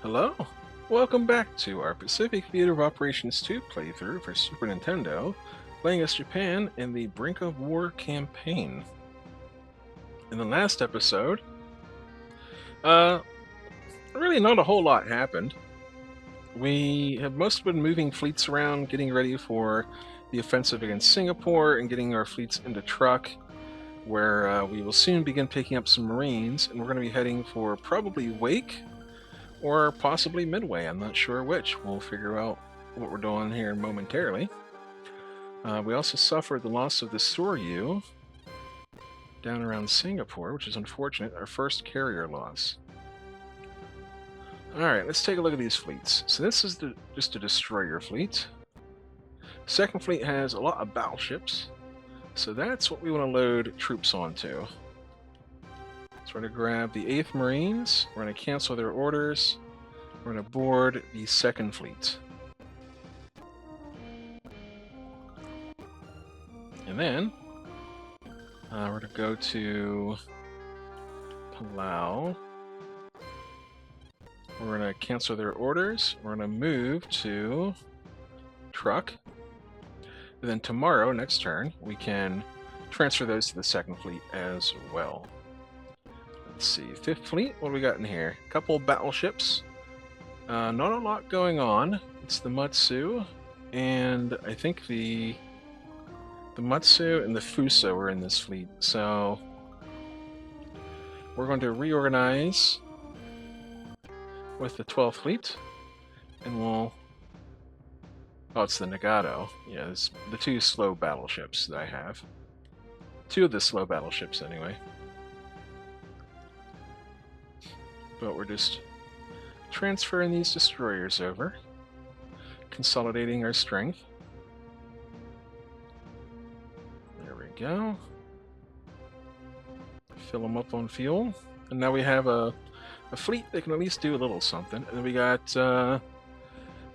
Hello, welcome back to our Pacific Theater of Operations 2 playthrough for Super Nintendo, playing as Japan in the Brink of War campaign. In the last episode, uh, really not a whole lot happened. We have mostly been moving fleets around, getting ready for the offensive against Singapore, and getting our fleets into Truk, where we will soon begin picking up some Marines, and we're going to be heading for probably Wake or possibly Midway. I'm not sure which. We'll figure out what we're doing here momentarily. We also suffered the loss of the Soryu down around Singapore, which is unfortunate. Our first carrier loss. Alright, let's take a look at these fleets. So this is just a destroyer fleet. Second fleet has a lot of battleships. So that's what we want to load troops onto. So we're going to grab the 8th Marines. We're going to cancel their orders. We're going to board the 2nd Fleet. And then we're going to go to Palau. We're going to cancel their orders. We're going to move to Truk. And then tomorrow, next turn, we can transfer those to the 2nd Fleet as well. Let's see, 5th Fleet, what do we got in here? A couple battleships. Not a lot going on. It's the Matsu, and I think the Matsu and the Fuso are in this fleet. So we're going to reorganize with the 12th Fleet, and we'll... Oh, it's the Nagato. Yeah, it's the 2 slow battleships that I have. 2 of the slow battleships, anyway. But we're just transferring these destroyers over, consolidating our strength. There we go. Fill them up on fuel. And now we have a fleet that can at least do a little something. And then we got the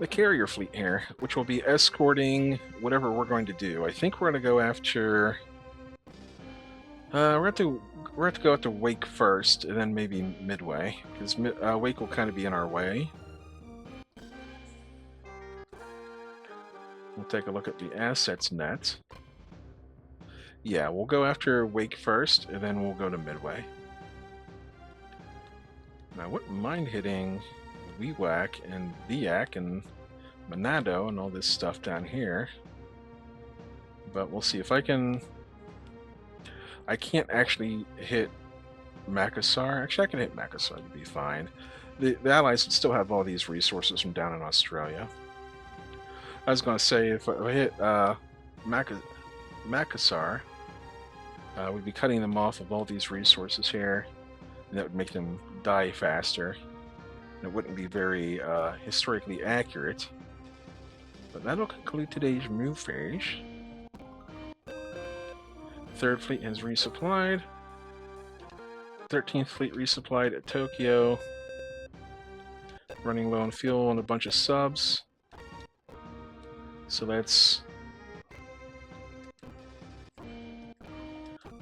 carrier fleet here, which will be escorting whatever we're going to do. I think we're going to go after... we're going to go after Wake first, and then maybe Midway, because Wake will kind of be in our way. We'll take a look at the assets net. Yeah, we'll go after Wake first, and then we'll go to Midway. Now, I wouldn't mind hitting Wewak and Viak and Manado and all this stuff down here. But we'll see if I can... I can't actually hit Makassar. Actually, I can hit Makassar to be fine. The Allies still have all these resources from down in Australia. I was going to say, if I hit Makassar, we'd be cutting them off of all these resources here, and that would make them die faster. And it wouldn't be very historically accurate. But that'll conclude today's move phase. 3rd Fleet has resupplied. 13th Fleet resupplied at Tokyo. Running low on fuel and a bunch of subs. So let's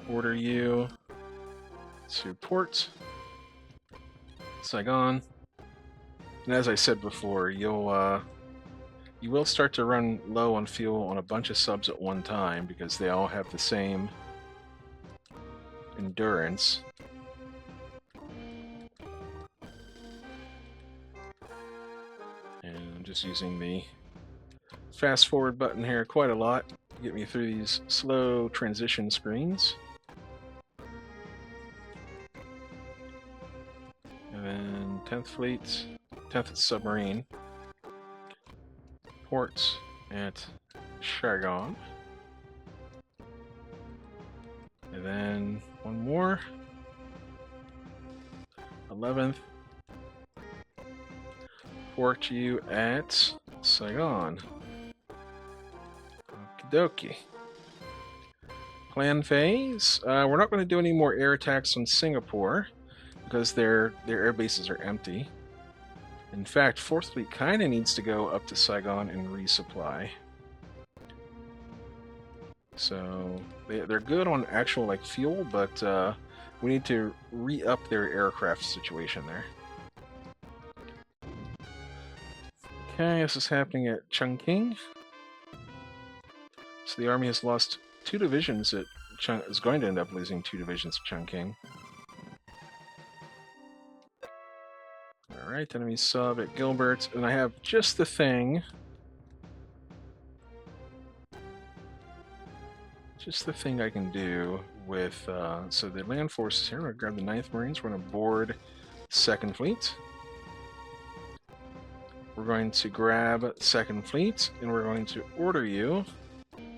order you to port Saigon. And as I said before, you will start to run low on fuel on a bunch of subs at one time because they all have the same endurance. And I'm just using the fast forward button here quite a lot to get me through these slow transition screens. And then 10th Fleet, 10th Submarine, port at Saigon. And then one more. 11th. Port you at Saigon. Okie dokie. Plan phase. We're not going to do any more air attacks on Singapore because their air bases are empty. In fact, 4th Fleet kind of needs to go up to Saigon and resupply. So they're good on actual like fuel, but we need to re-up their aircraft situation there. Okay, this is happening at Chungking. So the army has lost 2 divisions at is going to end up losing 2 divisions at Chungking. Alright, enemy sub at Gilbert, and I have just the thing. Just the thing I can do with, so the land forces here. We're going to grab the 9th Marines, we're going to board 2nd Fleet. We're going to grab 2nd Fleet, and we're going to order you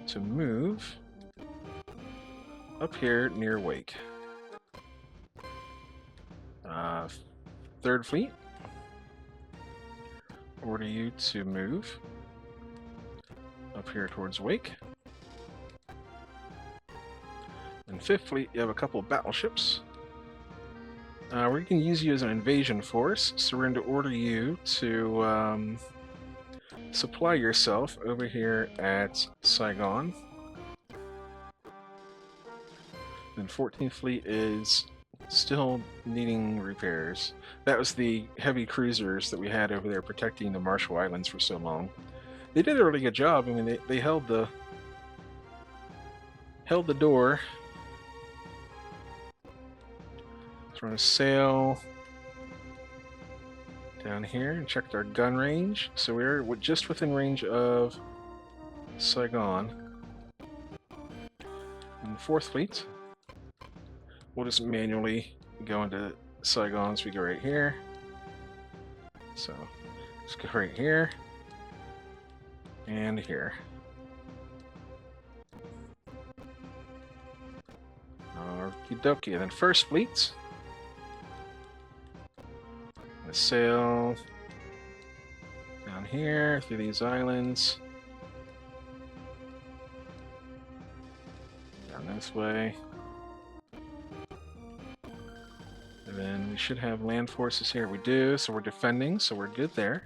to move up here near Wake. 3rd Fleet, order you to move up here towards Wake. And 5th Fleet, you have a couple of battleships. We can use you as an invasion force, so we're going to order you to supply yourself over here at Saigon. And 14th Fleet is still needing repairs. That was the heavy cruisers that we had over there protecting the Marshall Islands for so long. They did a really good job. I mean, they held the door. So we're going to sail down here and checked our gun range. So we're just within range of Saigon. And the 4th Fleet, we'll just manually go into Saigon, so we go right here. So let's go right here and here. Okie dokie. And then 1st Fleet, let's sail down here through these islands, down this way. And then we should have land forces here. We do, so we're defending, so we're good there.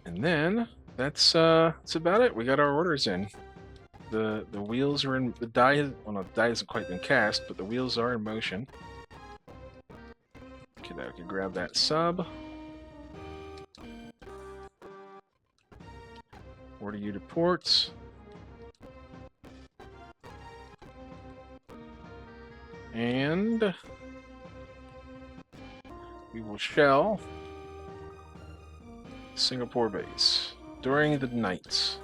And then that's about it. We got our orders in. The wheels are in. The die, well, no, the die hasn't quite been cast, but the wheels are in motion. Okay, now we can grab that sub. Order you to port. And we will shell Singapore base during the night.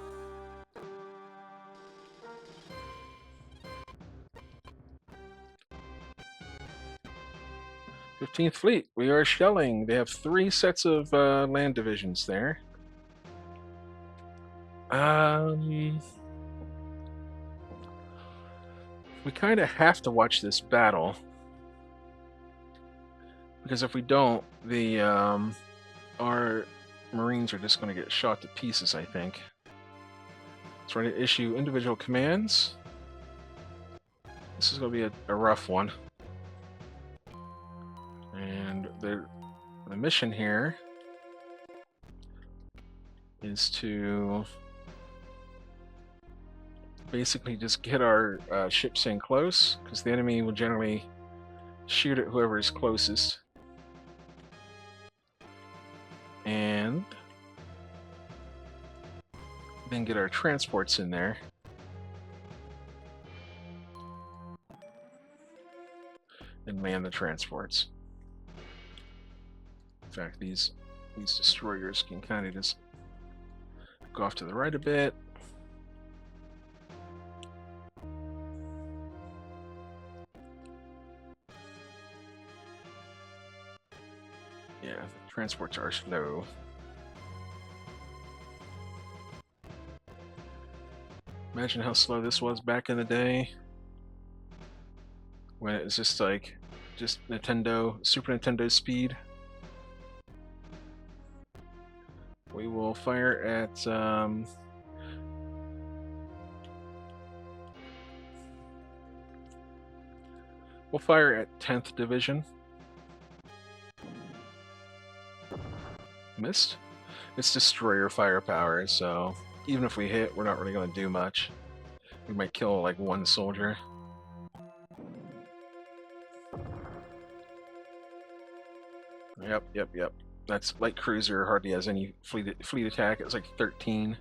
Fifteenth Fleet, we are shelling. They have 3 sets of land divisions there. We kind of have to watch this battle, because if we don't, the our Marines are just going to get shot to pieces, I think. So we're going to issue individual commands. This is going to be a rough one. And the mission here is to basically just get our ships in close, because the enemy will generally shoot at whoever is closest. And then get our transports in there. And man the transports. In fact, these destroyers can kind of just go off to the right a bit. Yeah, the transports are slow. Imagine how slow this was back in the day, when it was just like, Super Nintendo speed. We will fire at, we'll fire at 10th Division. Missed. It's destroyer firepower, so even if we hit, we're not really going to do much. We might kill like 1 soldier. Yep. That's light cruiser hardly has any fleet attack. It's like 13.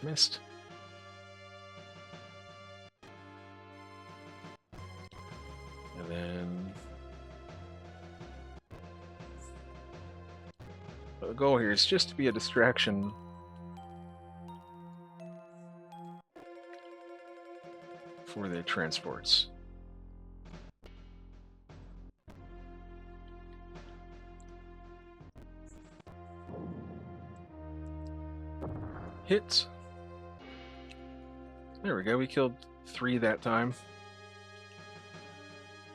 Missed. And then the goal here is just to be a distraction. For the transports. Hits. There we go, we killed 3 that time.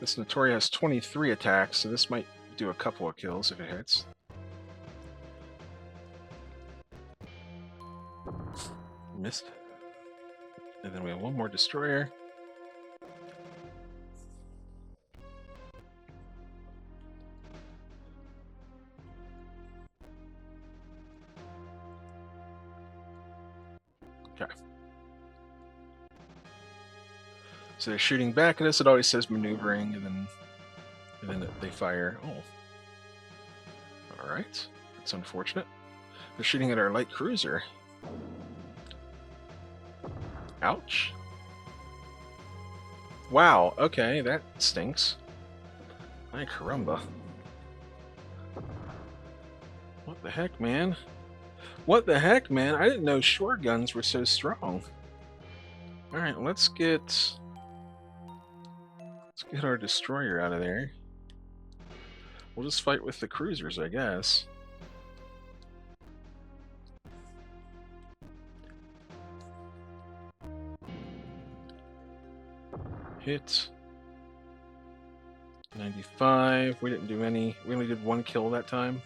This Notori has 23 attacks, so this might do a couple of kills if it hits. Missed. And then we have one more destroyer. Okay. So they're shooting back at us. It always says maneuvering, and then they fire. Oh. Alright. That's unfortunate. They're shooting at our light cruiser. Ouch. Wow, okay, that stinks. Ay caramba. What the heck, man? What the heck, man? I didn't know short guns were so strong. Alright, let's get our destroyer out of there. We'll just fight with the cruisers, I guess. Hit. 95. We didn't do any. We only did 1 kill that time.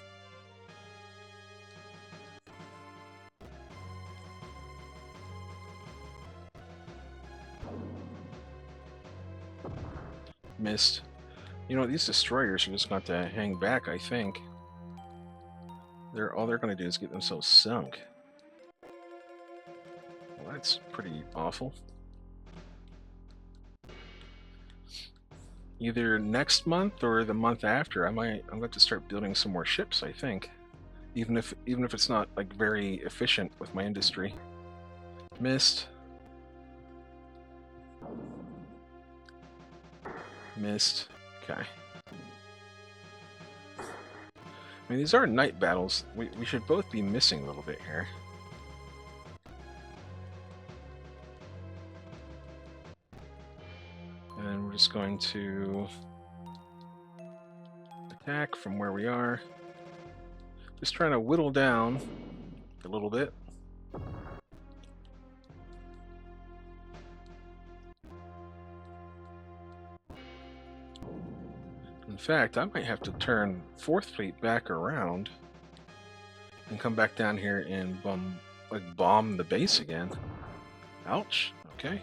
Missed. You know, these destroyers are just going to hang back, I think. All they're going to do is get themselves sunk. Well, that's pretty awful. Either next month or the month after, I'm going to start building some more ships, I think. Even if it's not like very efficient with my industry. Missed. Missed. Okay. I mean, these are night battles. We should both be missing a little bit here. And then we're just going to attack from where we are. Just trying to whittle down a little bit. In fact, I might have to turn 4th Fleet back around and come back down here and bomb the base again. Ouch. Okay.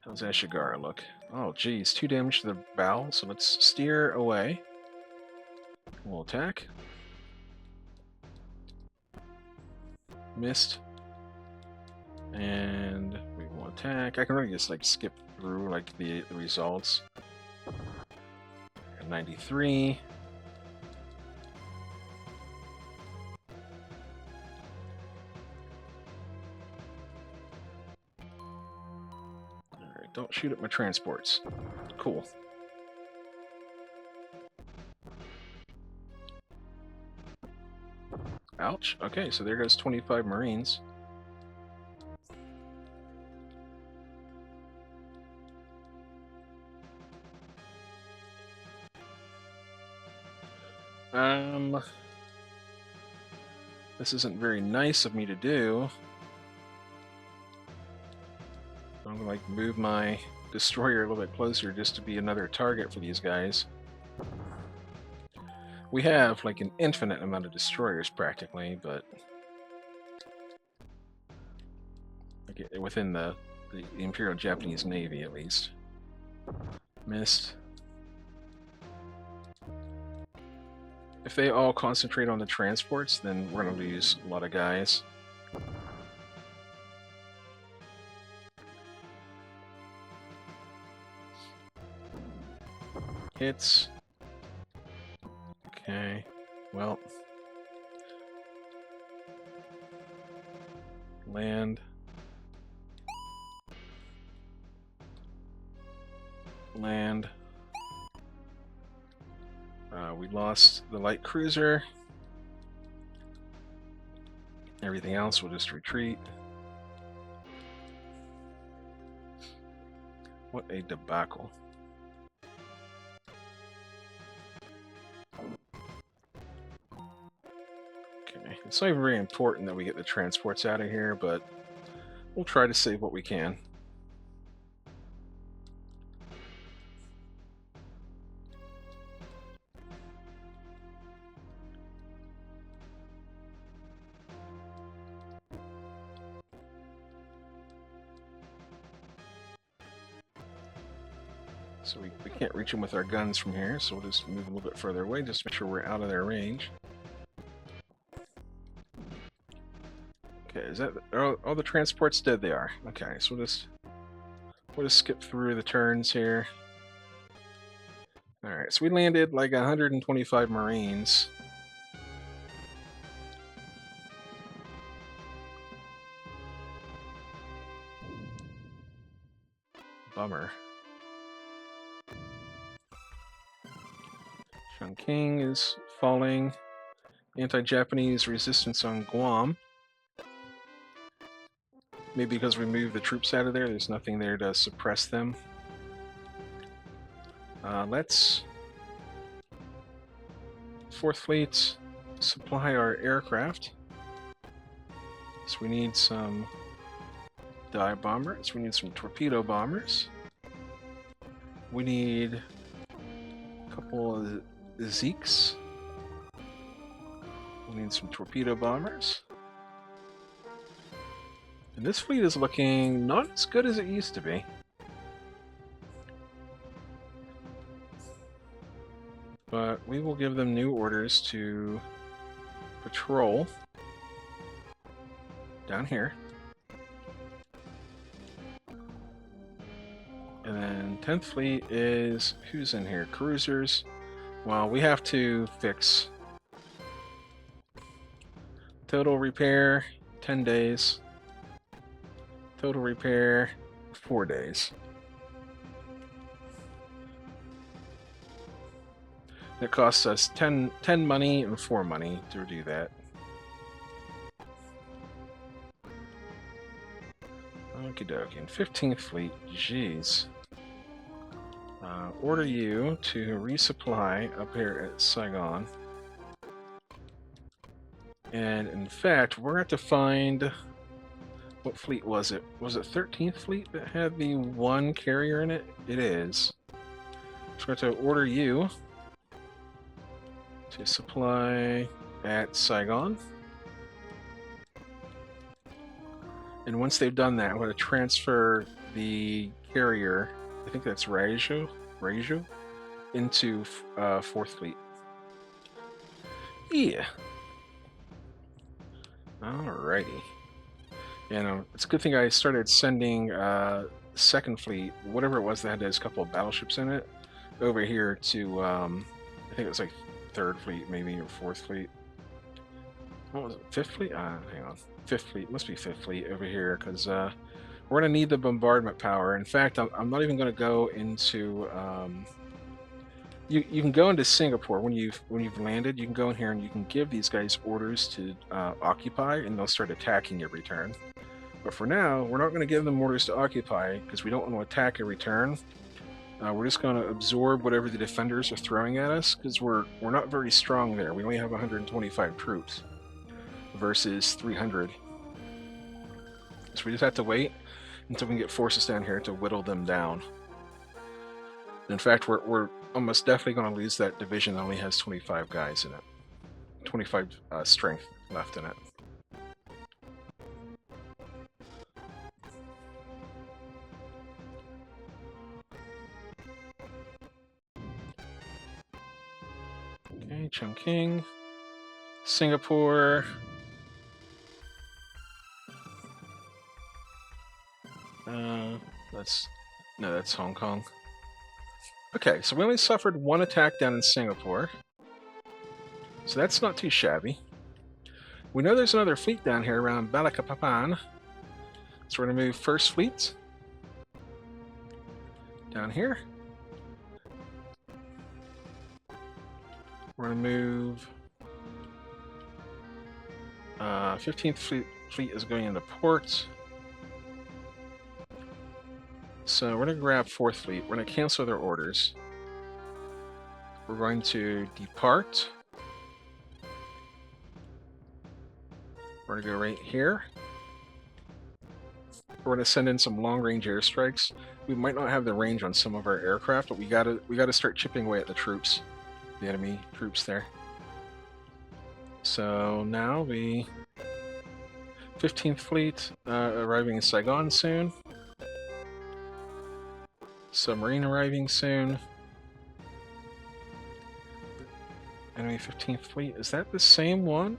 How's Ashigara look? Oh, geez. 2 damage to the bow, so let's steer away. We'll attack. Missed. And we will attack. I can really just like skip through like the results. 93. Alright, don't shoot at my transports. Cool. Ouch. Okay, so there goes 25 Marines. This isn't very nice of me to do. I'm gonna like move my destroyer a little bit closer just to be another target for these guys. We have like an infinite amount of destroyers practically, but like within the Imperial Japanese Navy at least. Missed. If they all concentrate on the transports, then we're going to lose a lot of guys. hits. Okay, well. Land. Land. We lost the light cruiser. Everything else will just retreat. What a debacle. Okay, it's not even very important that we get the transports out of here, but we'll try to save what we can. So we can't reach them with our guns from here, so we'll just move a little bit further away, just to make sure we're out of their range. Okay, is that all the transports dead? They are. Okay, so we'll just skip through the turns here. Alright, so we landed like 125 Marines. Bummer. Chongqing is falling. Anti-Japanese resistance on Guam. Maybe because we moved the troops out of there, there's nothing there to suppress them. Let's... 4th Fleet, supply our aircraft. So we need some dive bombers, we need some torpedo bombers. We need a couple of Zeeks. We need some torpedo bombers. And this fleet is looking not as good as it used to be. But we will give them new orders to patrol down here. And then 10th Fleet is... who's in here? Cruisers. Well, we have to fix... total repair, 10 days. Total repair, 4 days. It costs us 10 money and 4 money to do that. Okie dokie. And 15th Fleet, jeez. Order you to resupply up here at Saigon. And in fact, we're going to find... what fleet was it? Was it 13th Fleet that had the 1 carrier in it? It is. So we're going to order you to supply at Saigon. And once they've done that, I'm going to transfer the carrier, I think that's Raiju, into 4th Fleet. Yeah. Alrighty. And it's a good thing I started sending 2nd Fleet, whatever it was that had those couple of battleships in it, over here to, I think it was like 3rd Fleet, maybe, or 4th Fleet. What was it? 5th Fleet? Hang on. 5th Fleet. Must be 5th Fleet over here, because we're going to need the bombardment power. In fact, I'm not even going to go into... You can go into Singapore when you've landed. You can go in here and you can give these guys orders to occupy, and they'll start attacking every turn. But for now, we're not going to give them orders to occupy because we don't want to attack every turn. We're just going to absorb whatever the defenders are throwing at us because we're not very strong there. We only have 125 troops versus 300. So we just have to wait until we can get forces down here to whittle them down. In fact, we're almost definitely going to lose that division that only has 25 guys in it. 25 strength left in it. Okay, Chongqing. Singapore. That's Hong Kong. Okay, so we only suffered one attack down in Singapore. So that's not too shabby. We know there's another fleet down here around Balikpapan. So we're going to move first fleet down here. We're going to move 15th fleet is going into port. So we're going to grab 4th fleet. We're going to cancel their orders. We're going to depart. We're going to go right here. We're going to send in some long-range airstrikes. We might not have the range on some of our aircraft, but we gotta start chipping away at the troops, the enemy troops there. So now the 15th Fleet arriving in Saigon soon. Submarine arriving soon. Enemy 15th Fleet. Is that the same one?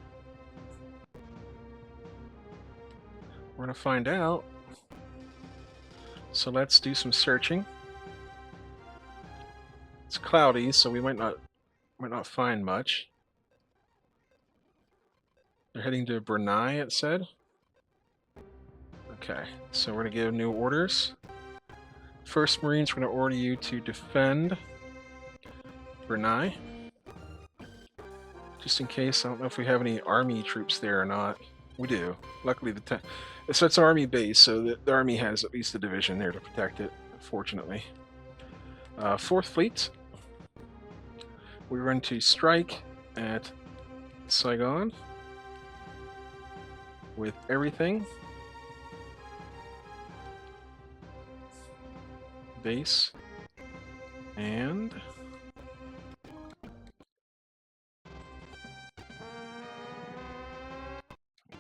We're gonna find out. So let's do some searching. It's cloudy, so we might not find much. They're heading to Brunei, it said. Okay, so we're gonna give new orders. First Marines, we're gonna order you to defend Brunei. Just in case, I don't know if we have any army troops there or not. We do. Luckily, so it's an army base, so the army has at least a division there to protect it, fortunately. 4th Fleet. We're going to strike at Saigon with everything. Base. And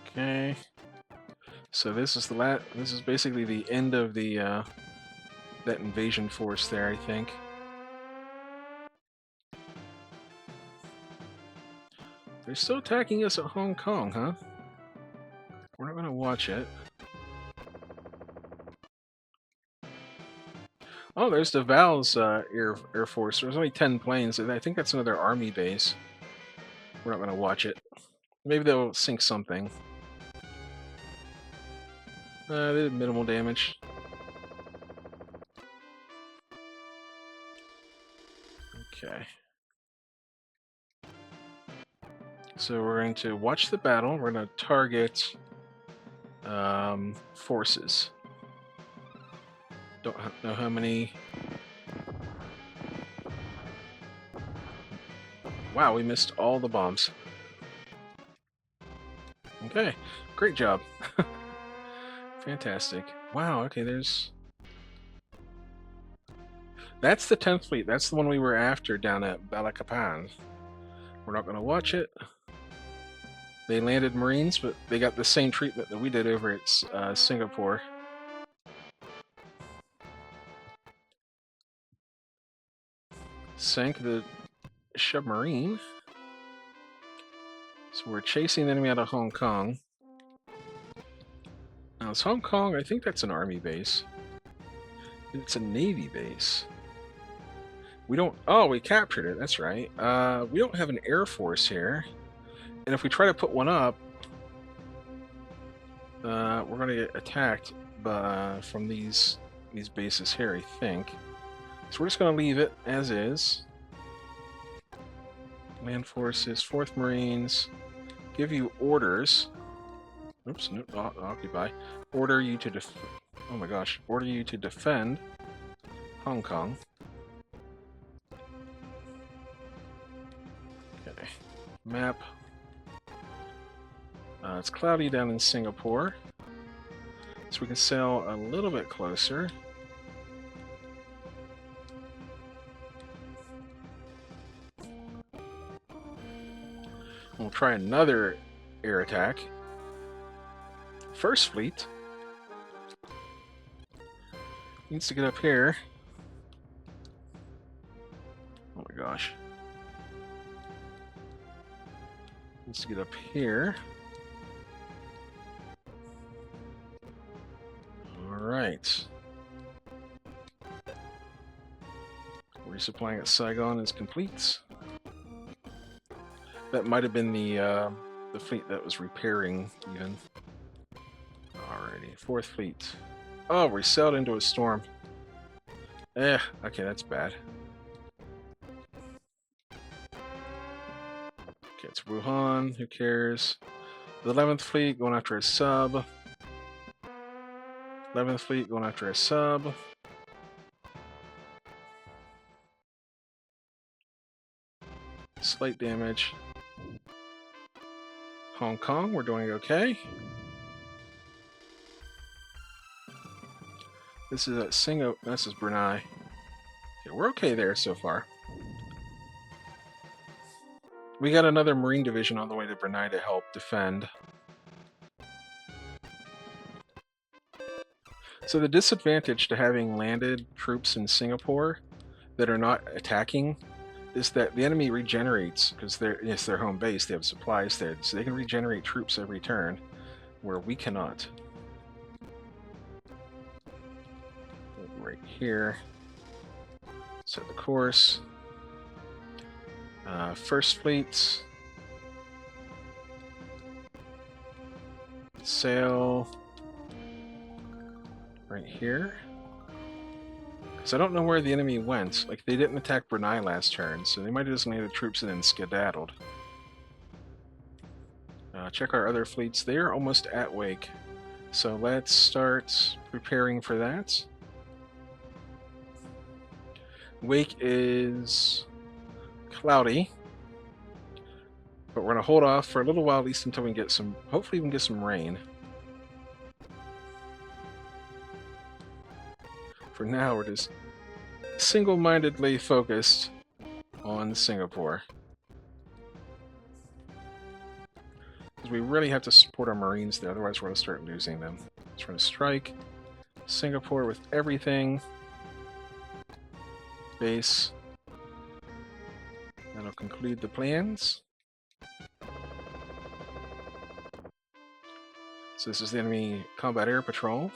okay. So this is this is basically the end of the that invasion force there, I think. They're still attacking us at Hong Kong, huh? We're not going to watch it. Oh, there's the Val's Air Force. There's only 10 planes, and I think that's another army base. We're not going to watch it. Maybe they'll sink something. They did minimal damage. Okay. So we're going to watch the battle. We're going to target forces. Don't know how many. Wow, we missed all the bombs. Okay, great job. Fantastic. Wow, okay, that's the 10th Fleet. That's the one we were after down at Balikpapan. We're not going to watch it. They landed Marines, but they got the same treatment that we did over at Singapore. Sank the submarine. So we're chasing the enemy out of Hong Kong. Now, it's Hong Kong. I think that's an army base. It's a navy base. We don't... Oh, we captured it. That's right. We don't have an air force here. And if we try to put one up, we're going to get attacked from these bases here, I think. So we're just going to leave it as is. Land forces, 4th Marines, give you orders. Oops, no, occupy. Order you to oh my gosh. Order you to defend Hong Kong. Okay. Map. It's cloudy down in Singapore. So we can sail a little bit closer. We'll try another air attack. First Fleet needs to get up here. Oh my gosh. Needs to get up here. Alright. We're Resupplying at Saigon is complete. That might have been the fleet that was repairing, even. Alrighty, fourth fleet. Oh, we sailed into a storm. Okay, that's bad. Okay, it's Wuhan, who cares? The 11th fleet going after a sub. 11th fleet going after a sub. Slight damage. Hong Kong, we're doing okay. This is this is Brunei. Okay, we're okay there so far. We got another Marine division on the way to Brunei to help defend. So the disadvantage to having landed troops in Singapore that are not attacking is that the enemy regenerates, because it's their home base, they have supplies there, so they can regenerate troops every turn, where we cannot. Right here. Set the course. First fleet. Sail. Right here. Because I don't know where the enemy went. Like, they didn't attack Brunei last turn, so they might have just landed troops and then skedaddled. Check our other fleets. They're almost at Wake. So let's start preparing for that. Wake is cloudy, but we're going to hold off for a little while, at least until we can get some, hopefully we can get some rain. For now, we're just single-mindedly focused on Singapore. Because we really have to support our Marines there, otherwise we're going to start losing them. So we're going to strike Singapore with everything. Base. That'll conclude the plans. So this is the enemy combat air patrol.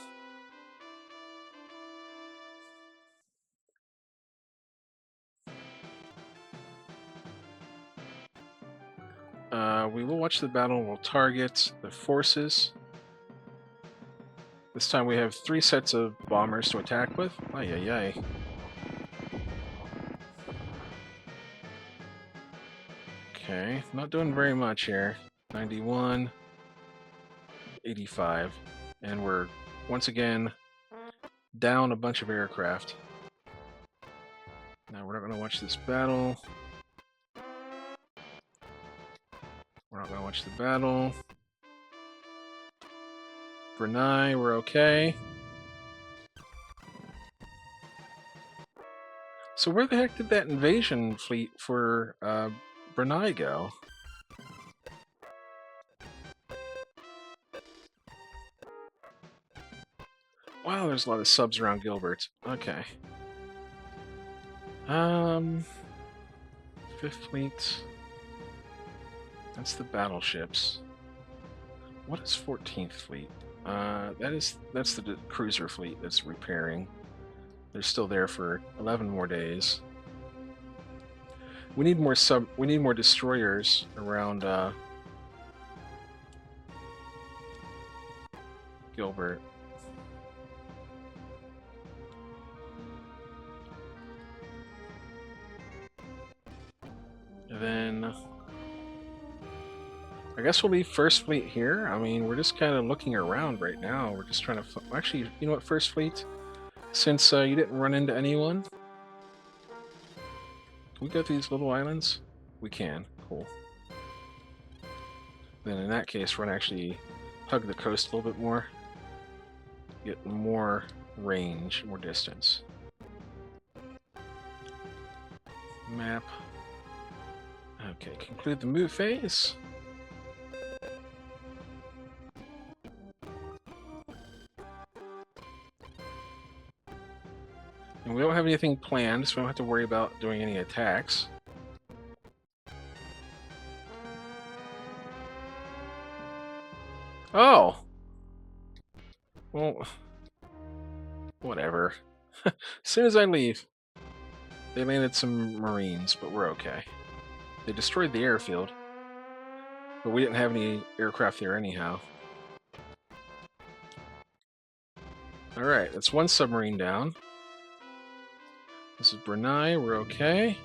We will watch the battle. We'll target the forces. This time we have 3 sets of bombers to attack with. Ay, ay, ay. Okay, not doing very much here. 91, 85, and we're once again down a bunch of aircraft. Now we're not going to watch this battle. We're not going to watch the battle. Brunei, we're okay. So where the heck did that invasion fleet for Brunei go? Wow, there's a lot of subs around Gilbert. Okay. 5th fleet. That's the battleships. What is 14th fleet? That's the cruiser fleet that's repairing. They're still there for 11 more days. We need more destroyers around Gilbert. And then I guess we'll leave First Fleet here. I mean, we're just kind of looking around right now. We're just trying to... Actually, you know what, First Fleet? Since you didn't run into anyone, can we go to these little islands? We can. Cool. Then in that case, we're going to actually hug the coast a little bit more. Get more range, more distance. Map. Okay, conclude the move phase. And we don't have anything planned, so we don't have to worry about doing any attacks. Oh! Well, whatever. As soon as I leave. They landed some Marines, but we're okay. They destroyed the airfield, but we didn't have any aircraft there anyhow. Alright, that's one submarine down. This is Brunei, we're okay.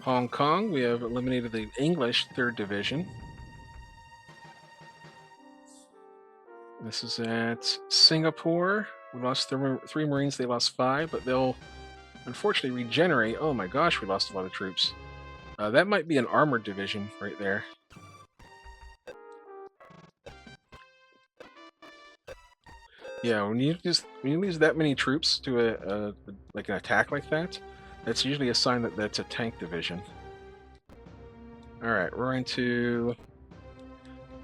Hong Kong, we have eliminated the English 3rd Division. This is at Singapore. We lost 3 Marines, they lost 5, but they'll unfortunately regenerate. Oh my gosh, we lost a lot of troops. That might be an armored division right there. Yeah, when you lose that many troops to like an attack like that, that's usually a sign that that's a tank division. All right, we're going to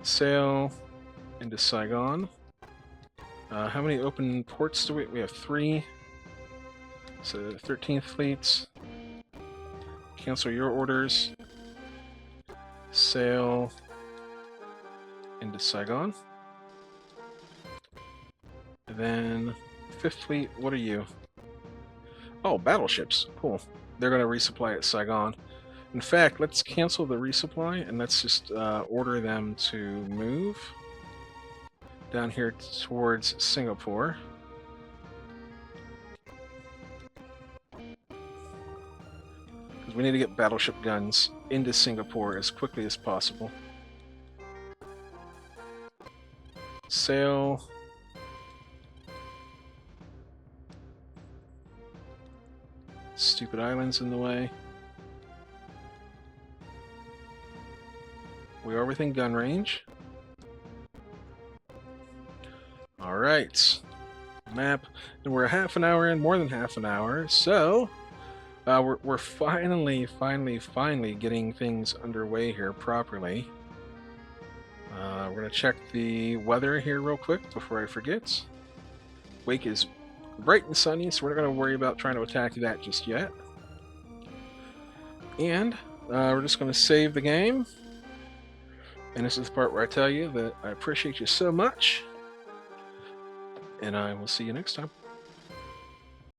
sail into Saigon. How many open ports do we? We have 3. So 13th fleets. Cancel your orders. Sail into Saigon. And then 5th fleet, what are you? Oh, battleships. Cool. They're going to resupply at Saigon. In fact, let's cancel the resupply and let's just order them to move down here towards Singapore. Because we need to get battleship guns into Singapore as quickly as possible. Sail. Stupid islands in the way. We are within gun range. Alright. Map. And we're half an hour in, more than half an hour, so we're finally getting things underway here properly. We're going to check the weather here real quick before I forget. Wake is bright and sunny, so we're not going to worry about trying to attack that just yet. And we're just going to save the game. And this is the part where I tell you that I appreciate you so much. And I will see you next time.